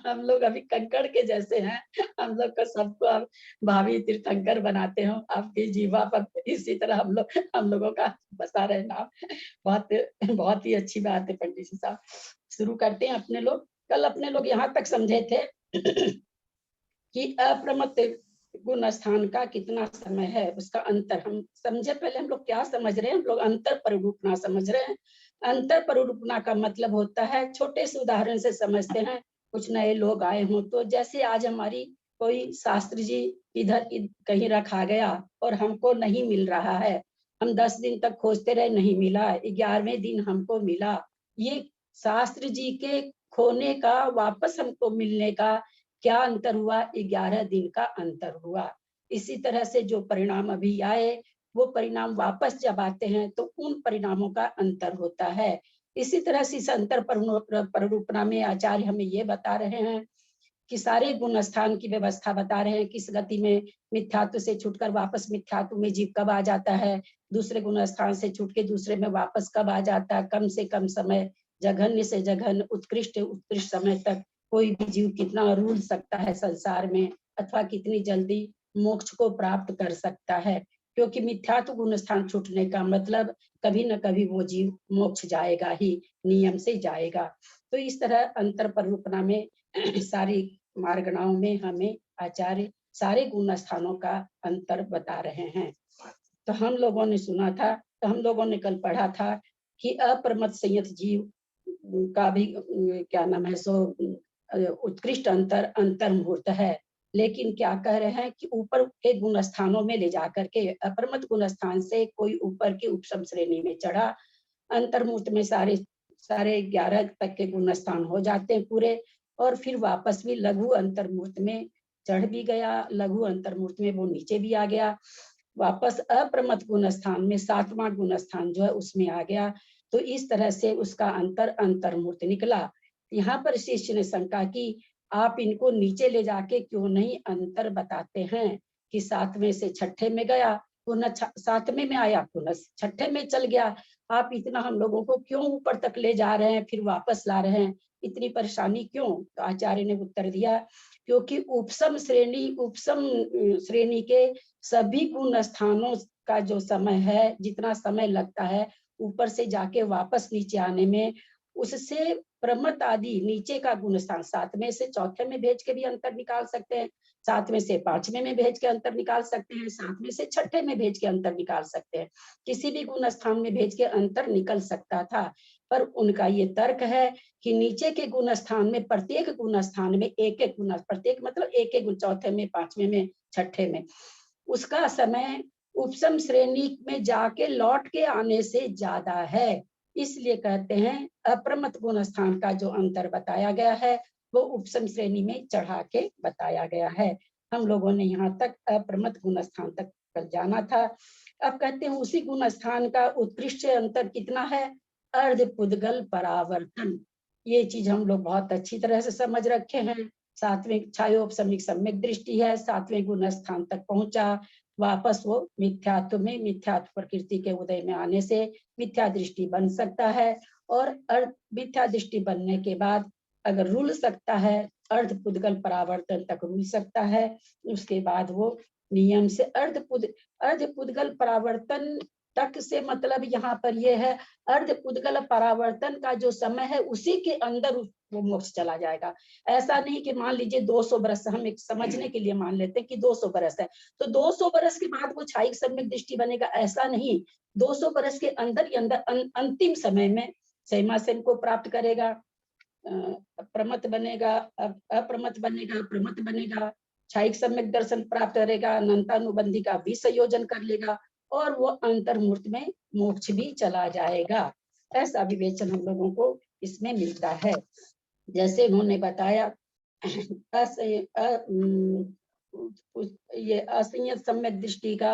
हम लोग अभी कंकड़ के जैसे हैं, हम लोग को सबको आप भावी तीर्थंकर बनाते हो, आपकी जीवा पर इसी तरह हम लोगों का बसा रहे नाम। बहुत बहुत ही अच्छी बात है पंडित जी साहब। शुरू करते हैं अपने लोग। कल अपने लोग यहाँ तक समझे थे कि अप्रमत्त गुण स्थान का कितना समय है, उसका अंतर हम समझे। पहले हम लोग क्या समझ रहे हैं, हम लोग अंतर परिरूपणा समझ रहे हैं। अंतर परिरूपणा का मतलब होता है, छोटे से उदाहरण से समझते हैं, कुछ नए लोग आए हों तो, जैसे आज हमारी कोई शास्त्री जी इधर कहीं रखा गया और हमको नहीं मिल रहा है, हम 10 दिन तक खोजते रहे, नहीं मिला, 11वें दिन हमको मिला। ये शास्त्री जी के खोने का, वापस हमको मिलने का क्या अंतर हुआ? 11 दिन का अंतर हुआ। इसी तरह से जो परिणाम अभी आए, वो परिणाम वापस जब आते हैं तो उन परिणामों का अंतर होता है। इसी तरह से इस अंतर परिरूपणा में आचार्य हमें ये बता रहे हैं कि सारे गुण स्थान की व्यवस्था बता रहे हैं, किस गति में मिथ्यात्व से छूटकर वापस मिथ्यात्व में जीव कब आ जाता है, दूसरे गुण स्थान से छूट के दूसरे में वापस कब आ जाता है, कम से कम समय, जघन्य से जघन्य, उत्कृष्ट उत्कृष्ट समय तक कोई भी जीव कितना रूल सकता है संसार में, अथवा कितनी जल्दी मोक्ष को प्राप्त कर सकता है। क्योंकि मिथ्यात्व गुण स्थान छूटने का मतलब कभी न कभी वो जीव मोक्ष जाएगा ही, नियम से जाएगा। तो इस तरह अंतर परिरूपणा में सारी मार्गणाओं में हमें आचार्य सारे गुण स्थानों का अंतर बता रहे हैं। तो हम लोगों ने सुना था, तो हम लोगों ने कल पढ़ा था कि अपरमत संयत जीव का भी क्या नाम है सो उत्कृष्ट अंतर मुहूर्त है। लेकिन क्या कह रहे हैं कि ऊपर के गुण स्थानों में ले जाकर के, अपरमत गुण स्थान से कोई ऊपर की उपसम श्रेणी में चढ़ा, अंतर्मुहूर्त में सारे सारे 11 तक के गुण स्थान हो जाते हैं पूरे, और फिर वापस भी लघु अंतर्मुहूर्त में चढ़ भी गया, लघु अंतर्मुहूर्त में वो नीचे भी आ गया, वापस अप्रमत गुण स्थान में 7वां गुण स्थान जो है उसमें आ गया। तो इस तरह से उसका अंतर्मुहूर्त निकला। यहाँ पर शिष्य ने शंका की, आप इनको नीचे ले जाके क्यों नहीं अंतर बताते हैं कि 7वें से 6ठे में गया, पुनः 7वें में आया, पुनः 6ठे में चल गया, आप इतना हम लोगों को क्यों ऊपर तक ले जा रहे हैं, फिर वापस ला रहे हैं, इतनी परेशानी क्यों? तो आचार्य ने उत्तर दिया, क्योंकि उपसम श्रेणी के सभी गुण स्थानों का जो समय है, जितना समय लगता है ऊपर से जाके वापस नीचे आने में, उससे प्रमत आदि नीचे का गुण स्थान 7वें से 4थे में भेज के भी अंतर निकाल सकते हैं, 7वें से 5वें में भेज के अंतर निकाल सकते हैं, 7वें से 6ठे में भेज के अंतर निकाल सकते हैं, किसी भी गुण स्थान में भेज के अंतर निकल सकता था। पर उनका ये तर्क है कि नीचे के गुण स्थान में, प्रत्येक गुण स्थान में एक एक गुण, प्रत्येक मतलब एक एक गुण, 4थे में, 5वें में, 6ठे में, उसका समय उपसम श्रेणी में जाके लौट के आने से ज्यादा है। इसलिए कहते हैं अप्रमत गुण स्थान का जो अंतर बताया गया है वो उपसम श्रेणी में चढ़ा के बताया गया है। हम लोगों ने यहाँ तक अप्रमत गुण स्थान तक कल जाना था। अब कहते हैं उसी गुण स्थान का उत्कृष्ट अंतर कितना है? अर्ध पुद्गल परावर्तन। ये चीज हम लोग बहुत अच्छी तरह से समझ रखे हैं। 7वें छायोपसमिक सम्यक दृष्टि है, 7वें गुण स्थान तक पहुंचा, वापस वो मिथ्यात्व में, मिथ्यात्व प्रकृति के उदय में आने से मिथ्या दृष्टि बन सकता है, और मिथ्या दृष्टि बनने के बाद अगर रुल सकता है, अर्ध पुद्गल परावर्तन तक रुल सकता है, उसके बाद वो नियम से अर्ध पुद्गल परावर्तन तक से मतलब यहाँ पर ये है, अर्ध पुद्गल परावर्तन का जो समय है उसी के अंदर वो मोक्ष चला जाएगा। ऐसा नहीं कि मान लीजिए 200 बरस, हम एक समझने के लिए मान लेते हैं कि 200 बरस है, तो 200 बरस के बाद वो छायिक सम्यक दृष्टि बनेगा, ऐसा नहीं। 200 बरस के अंदर ही अंदर अंतिम समय में सैमा सेन को प्राप्त करेगा, प्रमत बनेगा, अप्रमत बनेगा, प्रमत बनेगा, क्षायिक सम्यक दर्शन प्राप्त करेगा, अनंतानुबंधी का भी संयोजन कर लेगा और वो अंतर्मूर्त में मोक्ष भी चला जाएगा। ऐसा विवेचन हम लोगों को इसमें मिलता है। जैसे उन्होंने बताया ये असंयत सम्यक दृष्टि का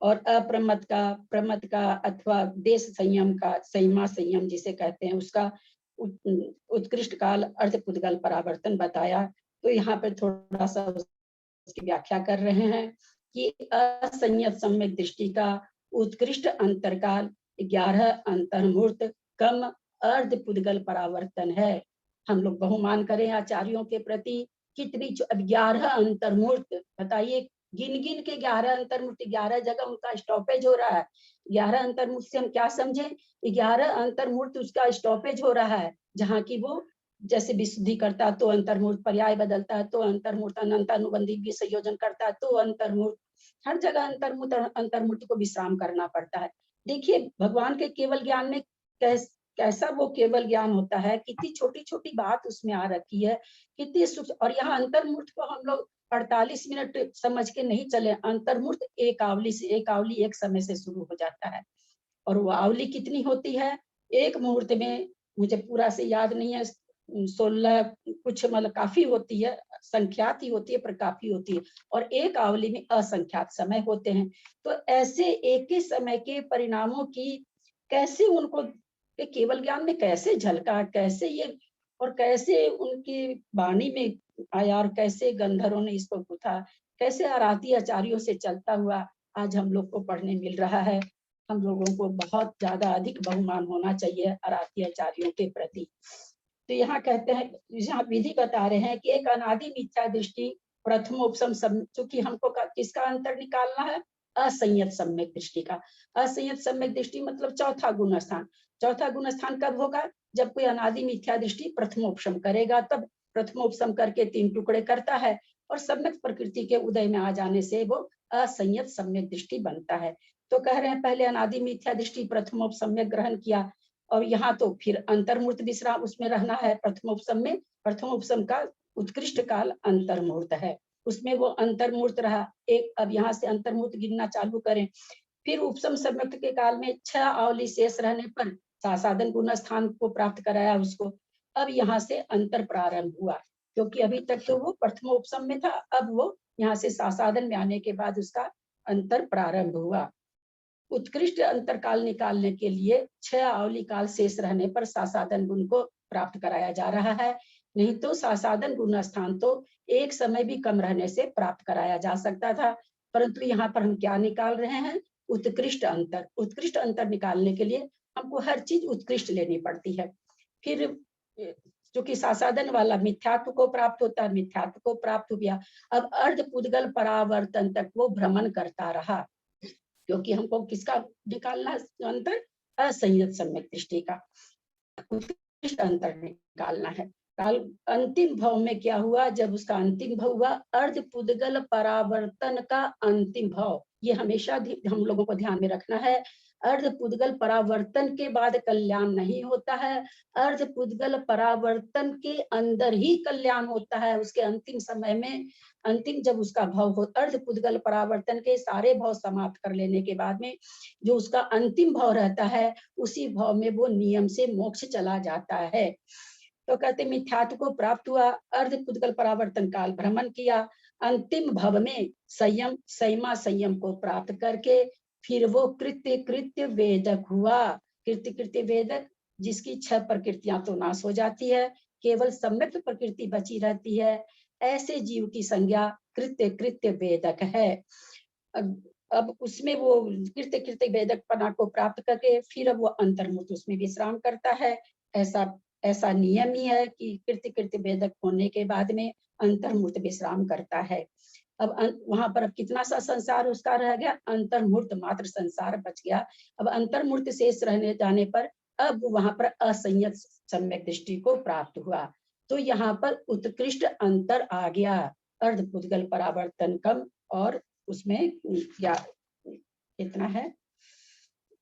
और अप्रमत का, प्रमत का अथवा देश संयम का, संयमा संयम जिसे कहते हैं, उसका उत्कृष्ट काल अर्धपुद्गल परावर्तन बताया। तो यहाँ पर थोड़ा सा उसकी व्याख्या कर रहे हैं कि असंयत सम्यक दृष्टि का उत्कृष्ट अंतरकाल 11 अंतर्मूर्त कम अर्धपुद्गल परावर्तन है। हम लोग बहुमान करें आचार्यों के प्रति, कितनी 11 अंतर्मूर्त, बताइए, गिन गिन के 11 अंतर्मूर्त, 11 जगह उनका स्टॉपेज हो रहा है। 11 अंतर्मूर्त से हम क्या समझे, 11 अंतर्मूर्त उसका स्टॉपेज हो रहा है, जहाँ की वो जैसे विशुद्धि करता है तो अंतर्मूर्त, पर्याय बदलता है तो अंतर्मूर्त, अनंतानुबंधी भी संयोजन करता है तो अंतर्मूर्त, हर जगह अंतर्मूर्त अंतर्मूर्त को विश्राम करना पड़ता है। देखिए भगवान के केवल ज्ञान में कैसा वो केवल ज्ञान होता है, कितनी छोटी छोटी बात उसमें आ रखी है, कितनी सूक्ष्म। और यहाँ अंतर्मूर्त को हम लोग 48 मिनट समझ के नहीं चले। अंतर्मूर्त एक आवली से, एक आवली एक समय से शुरू हो जाता है और वो आवली कितनी होती है, एक मुहूर्त में, मुझे पूरा से याद नहीं है, 16 कुछ, मतलब काफी होती है, संख्यात ही होती है पर काफी होती है, और एक आवली में असंख्यात समय होते हैं। तो ऐसे एक ही समय के परिणामों की कैसे उनको केवल ज्ञान में कैसे झलका, कैसे ये, और कैसे उनकी वाणी में आया, और कैसे गंधर्वों ने इसको गुथा, कैसे आराती आचार्यों से चलता हुआ आज हम लोग को पढ़ने मिल रहा है। हम लोगों को बहुत ज्यादा अधिक बहुमान होना चाहिए आराती आचार्यों के प्रति। तो यहाँ कहते हैं, यहाँ विधि बता रहे हैं कि एक अनादि मिथ्या दृष्टि प्रथमोपसम, चूंकि हमको किसका अंतर निकालना है, असंयत सम्यक दृष्टि का। असंयत सम्यक दृष्टि मतलब चौथा गुण स्थान। चौथा गुण स्थान कब होगा, जब कोई अनादि मिथ्या दृष्टि प्रथमोपसम करेगा, तब प्रथमोपसम करके 3 टुकड़े करता है और सम्यक प्रकृति के उदय में आ जाने से वो असंयत सम्यक दृष्टि बनता है। तो कह रहे हैं पहले अनादि मिथ्या दृष्टि प्रथमोपसम्यक ग्रहण किया, और यहाँ तो फिर अंतर्मूर्त विश्राम उसमें रहना है। प्रथमोपसम में, प्रथमोपसम का उत्कृष्ट काल अंतर्मूर्त है, उसमें वो अंतर्मूर्त रहा एक। अब यहाँ से अंतर्मूर्त गिनना चालू करें, फिर उपसम सम्यक्त के काल में 6 आवली शेष रहने पर सासाधन गुण स्थान को प्राप्त कराया उसको। अब यहाँ से अंतर प्रारंभ हुआ, क्योंकि अभी तक तो वो प्रथमोपसम में था, अब वो यहाँ से सासाधन में आने के बाद उसका अंतर प्रारंभ हुआ। उत्कृष्ट अंतरकाल निकालने के लिए 6 आवली काल शेष रहने पर सासाधन गुण को प्राप्त कराया जा रहा है। नहीं तो सासाधन गुण स्थान तो एक समय भी कम रहने से प्राप्त कराया जा सकता था, परंतु यहाँ पर हम क्या निकाल रहे हैं, उत्कृष्ट अंतर। उत्कृष्ट अंतर निकालने के लिए हमको हर चीज उत्कृष्ट लेनी पड़ती है। फिर क्योंकि सासाधन वाला मिथ्यात्व को प्राप्त होता है, मिथ्यात्व को प्राप्त हो गया, अब अर्धपुद्गल परावर्तन तक वो भ्रमण करता रहा, क्योंकि हमको किसका निकालना अंतर, असंयत सम्यक दृष्टि का उत्कृष्ट अंतर निकालना है। काल अंतिम भाव में क्या हुआ, जब उसका अंतिम भाव हुआ अर्धपुद्गल परावर्तन का अंतिम भाव, ये हमेशा हम लोगों को ध्यान में रखना है। अर्धपुद्गल परावर्तन के बाद कल्याण नहीं होता है, अर्धपुद्गल परावर्तन के अंदर ही कल्याण होता है। उसके अंतिम समय में, अंतिम जब उसका भाव हो, अर्धपुद्गल परावर्तन के सारे भाव समाप्त कर लेने के बाद में जो उसका अंतिम भाव रहता है, उसी भाव में वो नियम से मोक्ष चला जाता है। तो कहते मिथ्यात्व को प्राप्त हुआ, अर्धपुद्गल परावर्तन काल भ्रमण किया, अंतिम भव में संयम, संयमा संयम को प्राप्त करके फिर वो कृत्य कृत्य वेदक हुआ। कृत्य कृत्य वेदक, जिसकी 6 प्रकृतियां तो नाश हो जाती है, केवल सम्यक प्रकृति बची रहती है, ऐसे जीव की संज्ञा कृत्य कृत्य वेदक है। अब उसमें वो कृत्य कृत्य वेदक पना को प्राप्त करके फिर अब वो अंतर्मुक्त उसमें विश्राम करता है। ऐसा नियम ही है कि कृत्य कृत्य वेदक होने के बाद में अंतर्मुक्त विश्राम करता है। अब वहां पर अब कितना सा संसार उसका रह गया, अंतर्मूर्त मात्र संसार बच गया। अब अंतर्मूर्त शेष रहने जाने पर अब वहां पर असंयत सम्यक दृष्टि को प्राप्त हुआ। तो यहाँ पर उत्कृष्ट अंतर आ गया, अर्धपुद्गल परावर्तन कम और उसमें कितना है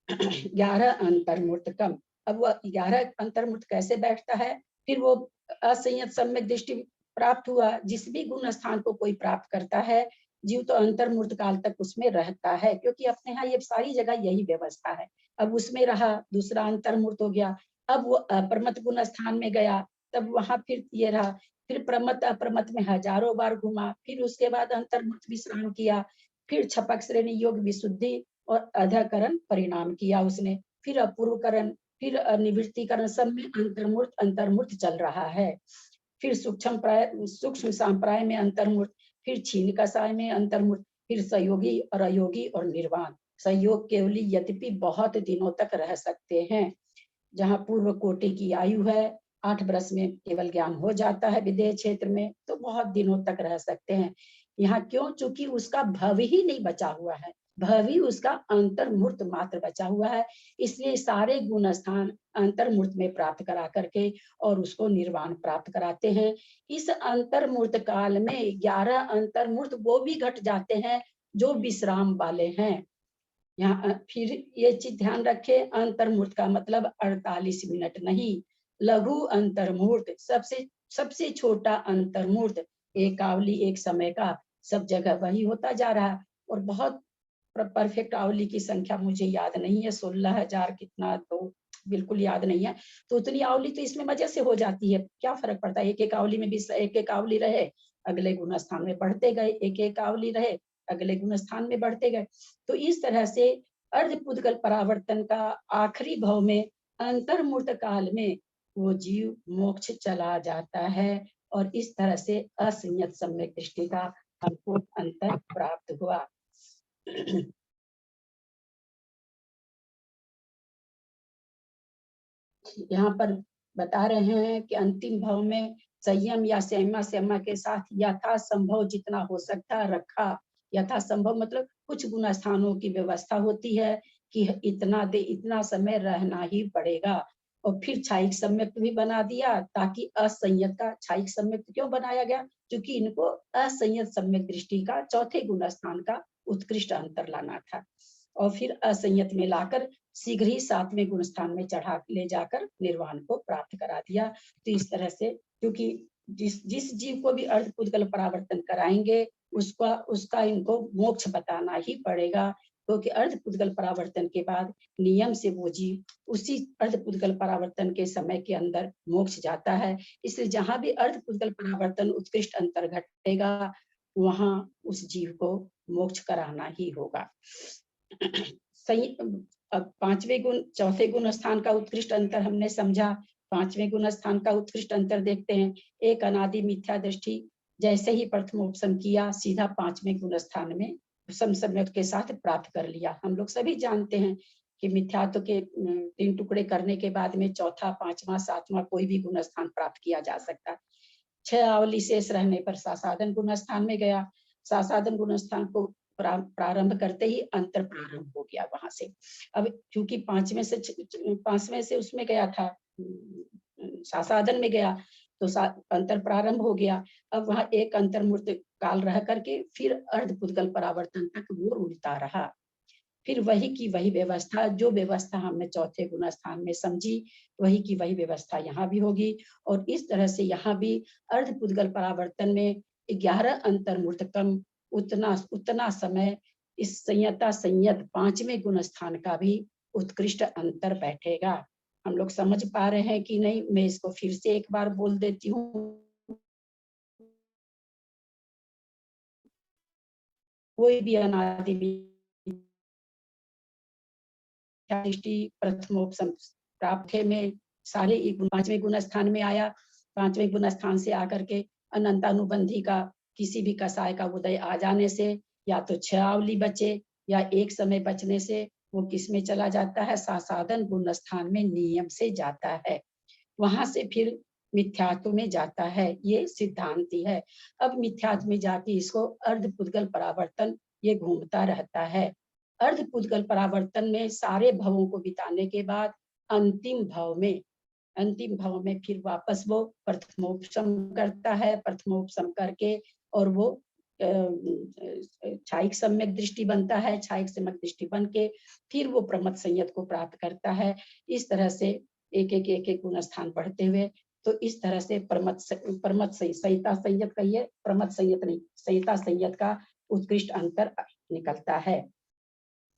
11 अंतर्मूर्त कम। अब वह 11 अंतर्मूर्त कैसे बैठता है, फिर वो असंयत सम्यक दृष्टि प्राप्त हुआ। जिस भी गुण स्थान को कोई प्राप्त करता है, जीव तो अंतर्मूर्त काल तक उसमें रहता है, क्योंकि अपने यहाँ ये सारी जगह यही व्यवस्था है। अब उसमें रहा, दूसरा अंतर्मूर्त हो गया, अब वो अप्रमत गुण स्थान में गया, तब वहां फिर ये रहा, फिर प्रमत अप्रमत में हजारों बार घुमा, फिर उसके बाद अंतर्मूर्त विश्राम किया, फिर छपक श्रेणी योग विशुद्धि और अधकरण परिणाम किया उसने, फिर अपूर्वकरण, फिर निवृत्तिकरण, सब में अंतर्मूर्त अंतर्मूर्त चल रहा है। फिर सूक्ष्म सांप्राय में अंतर्मूर्त, फिर छीन कसाय में अंतर्मूर्त, फिर सहयोगी और अयोगी और निर्वाण। सहयोग केवली यद्यपि बहुत दिनों तक रह सकते हैं। जहाँ पूर्व कोटि की आयु है, 8 वर्ष में केवल ज्ञान हो जाता है विदेह क्षेत्र में, तो बहुत दिनों तक रह सकते हैं। यहाँ क्यों? चूंकि उसका भव ही नहीं बचा हुआ है, भव ही उसका अंतर्मूर्त मात्र बचा हुआ है, इसलिए सारे गुण स्थान अंतर्मूर्त में प्राप्त करा करके और उसको निर्वाण प्राप्त कराते हैं। इस अंतर्मूर्त काल में 11 अंतर्मूर्त वो भी घट जाते हैं जो विश्राम वाले हैं। यहाँ फिर ये चीज ध्यान रखे, अंतर्मूर्त का मतलब 48 मिनट नहीं, लघु अंतर्मूर्त, सबसे छोटा अंतर्मूर्त, एक आवली एक समय का, सब जगह वही होता जा रहा है। और बहुत परफेक्ट आवली की संख्या मुझे याद नहीं है, 16,000 कितना तो बिल्कुल याद नहीं है, तो उतनी आवली तो इसमें मजे से हो जाती है, क्या फर्क पड़ता है, एक एक आवली में भी एक एक आवली रहे, अगले गुण स्थान में बढ़ते गए, एक एक आवली रहे, अगले गुण स्थान में बढ़ते गए। तो इस तरह से अर्धपुद्गल परावर्तन का आखिरी भाव में अंतर्मूर्त काल में वो जीव मोक्ष चला जाता है, और इस तरह से असंयत सम्यक दृष्टि का हमको अंतर प्राप्त हुआ। यहाँ पर बता रहे हैं कि अंतिम भाव में संयम या संयमा के साथ यथासंभव जितना हो सकता रखा। यथासंभव मतलब कुछ गुण स्थानों की व्यवस्था होती है कि इतना समय रहना ही पड़ेगा। और फिर छायिक सम्यक भी बना दिया, ताकि असंयत का छायिक सम्यक क्यों बनाया गया? क्योंकि इनको असंयत सम्यक दृष्टि का चौथे गुण स्थान का उत्कृष्ट अंतर लाना था, और फिर असंयत में लाकर शीघ्र ही 7वें गुण स्थान में चढ़ा ले जाकर निर्वाण को प्राप्त करा दिया। तो इस तरह से, क्योंकि जिस जीव को भी अर्धपुद्गल परावर्तन कराएंगे उसका इनको मोक्ष बताना ही पड़ेगा, क्योंकि अर्धपुद्गल परावर्तन के बाद नियम से वो जीव उसी अर्धपुद्गल परावर्तन के समय के अंदर मोक्ष जाता है। इसलिए जहां भी अर्धपुद्गल परावर्तन उत्कृष्ट अंतर घटेगा, वहां उस जीव को मोक्ष कराना ही होगा। सही। अब चौथे गुण स्थान का उत्कृष्ट अंतर हमने समझा, 5वें गुण स्थान का उत्कृष्ट अंतर देखते हैं। एक अनादि मिथ्या दृष्टि, जैसे ही प्रथमोपसम किया, सीधा 5वें गुण स्थान में सम्यक के साथ प्राप्त कर लिया। हम लोग सभी जानते हैं कि मिथ्यात्व के 3 टुकड़े करने के बाद में चौथा, 5वां, 7वां कोई भी गुण स्थान प्राप्त किया जा सकता है। 6 आवली शेष रहने पर सासाधन गुण स्थान में गया। सासाधन गुण स्थान को प्रारंभ करते ही अंतर प्रारंभ हो गया वहां से। अब क्योंकि 5वें से उसमें गया था, सासाधन में गया, तो अंतर प्रारंभ हो गया। अब वहां एक अंतर्मूर्त काल रह करके फिर अर्धपुद्गल परावर्तन तक वो उड़ता रहा। फिर वही की वही व्यवस्था, जो व्यवस्था हमने चौथे गुण स्थान में समझी, वही की वही व्यवस्था यहाँ भी होगी। और इस तरह से यहाँ भी अर्धपुद्गल परावर्तन में 11 अंतर्मूर्त कम उतना समय इस संयत 5वें गुण स्थान का भी उत्कृष्ट अंतर बैठेगा। हम लोग समझ पा रहे हैं कि नहीं? मैं इसको फिर से एक बार बोल देती हूँ। कोई भी अनादि दृष्टि प्रथमोपसम प्राप्त में सारे 5वें गुण स्थान में आया। 5वें गुण स्थान से आकर के अनंतानुबंधी का किसी भी कसाय का उदय आ जाने से, या तो 6 आवली बचे या एक समय बचने से वो किस में चला जाता है? सासाधन गुण स्थान में नियम से जाता है, वहां से फिर मिथ्यात्व में जाता है। ये सिद्धांति है। अब मिथ्यात्व में जाके इसको अर्धपुद्गल परावर्तन ये घूमता रहता है। अर्धपुद्गल परावर्तन में सारे भवों को बिताने के बाद अंतिम भव में फिर वापस वो प्रथमोपसम करता है। प्रथमोपसम करके और वो छायिक सम्यक दृष्टि बनता है। छायिक सम्यक दृष्टि बन के फिर वो प्रमथ संयत को प्राप्त करता है। इस तरह से एक एक गुण स्थान बढ़ते हुए तो इस तरह से प्रमथ संहिता संयत कहिए, प्रमथ संयत नहीं, संहिता संयत का उत्कृष्ट अंतर निकलता है।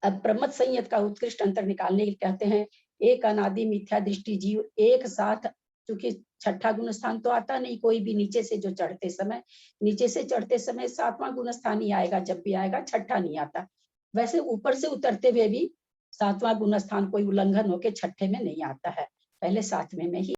अब प्रमथ संयत का उत्कृष्ट अंतर निकालने के लिए कहते हैं, एक अनादि मिथ्या दृष्टि जीव एक साथ, क्योंकि छठा गुण स्थान तो आता नहीं, कोई भी नीचे से जो चढ़ते समय सातवां गुण स्थान ही आएगा, जब भी आएगा छठा नहीं आता। वैसे ऊपर से उतरते हुए भी सातवां गुण स्थान कोई उल्लंघन होके छठे में नहीं आता है, पहले सातवें में ही